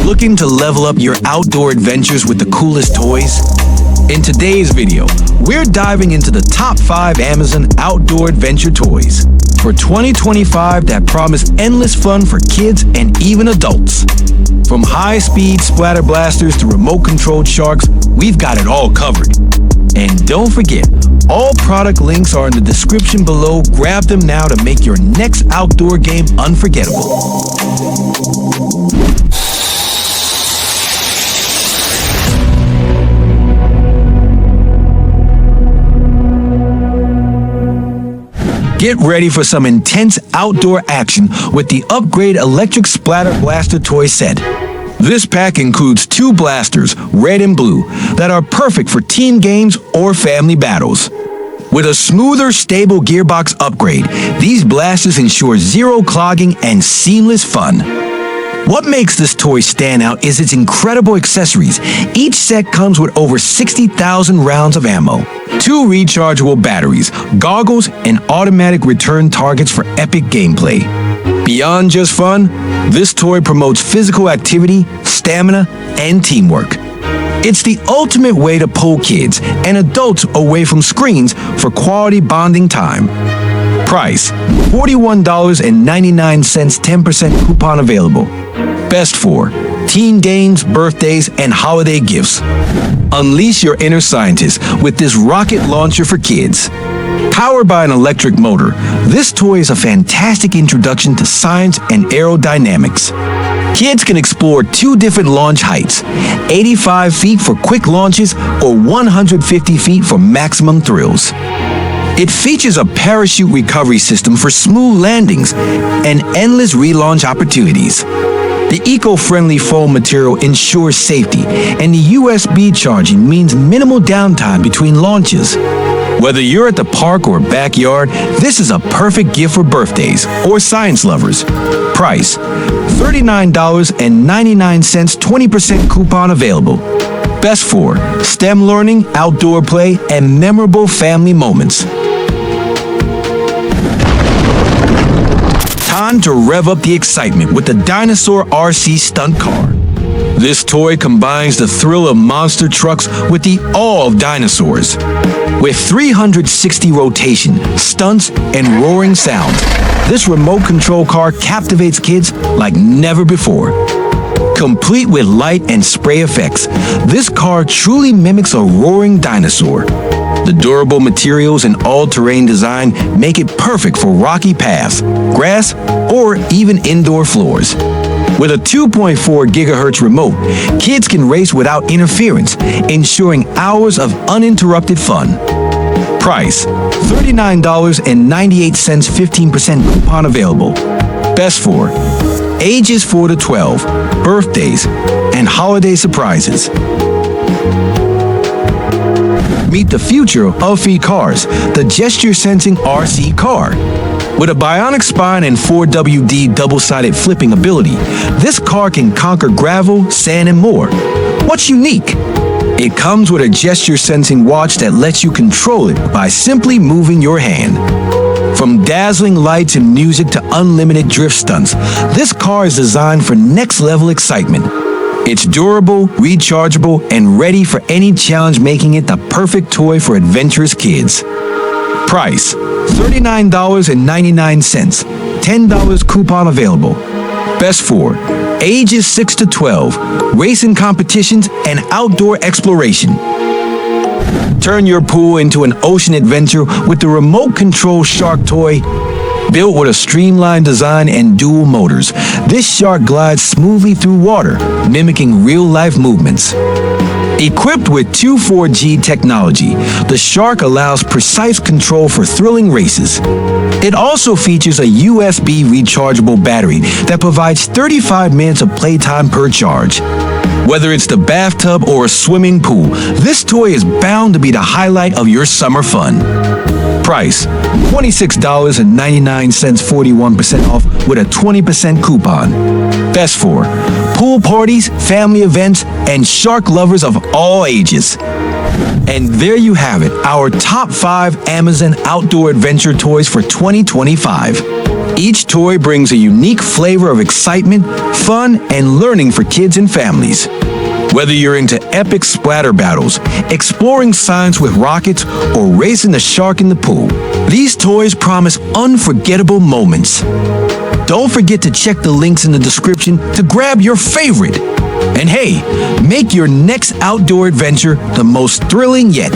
Looking to level up your outdoor adventures with the coolest toys? In today's video, we're diving into the top 5 Amazon outdoor adventure toys for 2025 that promise endless fun for kids and even adults. From high-speed splatter blasters to remote-controlled sharks, we've got it all covered. And don't forget, all product links are in the description below. Grab them now to make your next outdoor game unforgettable. Get ready for some intense outdoor action with the Upgrade Electric Splatter Blaster toy set. This pack includes 2 blasters, red and blue, that are perfect for team games or family battles. With a smoother, stable gearbox upgrade, these blasters ensure zero clogging and seamless fun. What makes this toy stand out is its incredible accessories. Each set comes with over 60,000 rounds of ammo, 2 rechargeable batteries, goggles, and automatic return targets for epic gameplay. Beyond just fun, this toy promotes physical activity, stamina, and teamwork. It's the ultimate way to pull kids and adults away from screens for quality bonding time. Price, $41.99, 10% coupon available. Best for teen games, birthdays, and holiday gifts. Unleash your inner scientist with this rocket launcher for kids. Powered by an electric motor, this toy is a fantastic introduction to science and aerodynamics. Kids can explore 2 different launch heights, 85 feet for quick launches or 150 feet for maximum thrills. It features a parachute recovery system for smooth landings and endless relaunch opportunities. The eco-friendly foam material ensures safety, and the USB charging means minimal downtime between launches. Whether you're at the park or backyard, this is a perfect gift for birthdays or science lovers. Price, $39.99, 20% coupon available. Best for STEM learning, outdoor play, and memorable family moments. Time to rev up the excitement with the Dinosaur RC Stunt Car. This toy combines the thrill of monster trucks with the awe of dinosaurs. With 360 rotation, stunts, and roaring sounds, this remote control car captivates kids like never before. Complete with light and spray effects, this car truly mimics a roaring dinosaur. The durable materials and all-terrain design make it perfect for rocky paths, grass, or even indoor floors. With a 2.4 gigahertz remote, kids can race without interference, ensuring hours of uninterrupted fun. Price, $39.98, 15% coupon available. Best for ages 4 to 12, birthdays, and holiday surprises. Meet the future of cars, the gesture-sensing RC car. With a bionic spine and 4WD double-sided flipping ability, this car can conquer gravel, sand, and more. What's unique? It comes with a gesture-sensing watch that lets you control it by simply moving your hand. From dazzling lights and music to unlimited drift stunts, this car is designed for next-level excitement. It's durable, rechargeable, and ready for any challenge, making it the perfect toy for adventurous kids. Price, $39.99, $10 coupon available. Best for ages 6 to 12, racing competitions, and outdoor exploration. Turn your pool into an ocean adventure with the remote control shark toy. Built with a streamlined design and dual motors, this shark glides smoothly through water, mimicking real-life movements. Equipped with 2.4G technology, the Shark allows precise control for thrilling races. It also features a USB rechargeable battery that provides 35 minutes of playtime per charge. Whether it's the bathtub or a swimming pool, this toy is bound to be the highlight of your summer fun. Price, $26.99, 41% off with a 20% coupon. Best for pool parties, family events, and shark lovers of all ages. And there you have it, our top 5 Amazon outdoor adventure toys for 2025. Each toy brings a unique flavor of excitement, fun, and learning for kids and families. Whether you're into epic splatter battles, exploring science with rockets, or racing the shark in the pool, these toys promise unforgettable moments. Don't forget to check the links in the description to grab your favorite. And hey, make your next outdoor adventure the most thrilling yet.